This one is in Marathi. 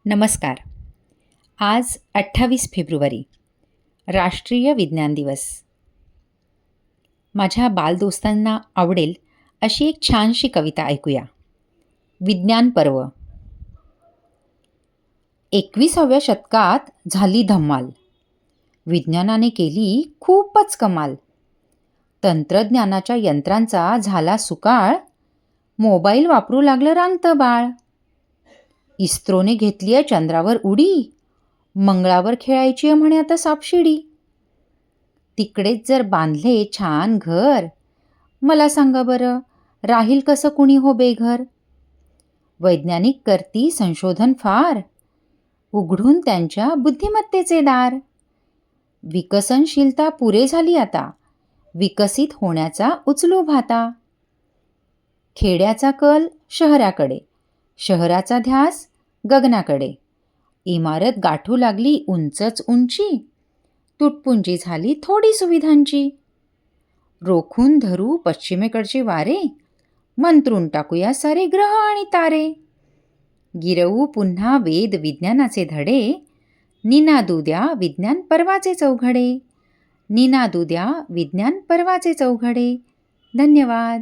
नमस्कार. आज 28 फेब्रुवारी राष्ट्रीय विज्ञान दिवस. माझ्या बालदोस्तांना आवडेल अशी एक छानशी कविता ऐकूया. विज्ञान पर्व. 21व्या शतकात झाली धम्माल. विज्ञानाने केली खूपच कमाल. तंत्रज्ञानाच्या यंत्रांचा झाला सुकाळ. मोबाईल वापरू लागलं रांगतं बाळ. इस्रोने घेतलीय चंद्रावर उडी. मंगळावर खेळायची आहे म्हणे आता सापशिडी. तिकडेच जर बांधले छान घर, मला सांगा बरं राहील कसं कुणी हो बेघर. वैज्ञानिक करती संशोधन फार, उघडून त्यांच्या बुद्धिमत्तेचे दार. विकसनशीलता पुरे झाली आता, विकसित होण्याचा उचलू भाता. खेड्याचा कल शहराकडे, शहराचा ध्यास गगनाकडे. इमारत गाठू लागली उंचच उंची, तुटपुंजी झाली थोडी सुविधांची. रोखून धरू पश्चिमेकडचे वारे, मंत्रून टाकूया सारे ग्रह आणि तारे. गिरवू पुन्हा वेद विज्ञानाचे धडे, निनादू द्या विज्ञान पर्वाचे चौघडे. निनादू द्या विज्ञान पर्वाचे चौघडे. धन्यवाद.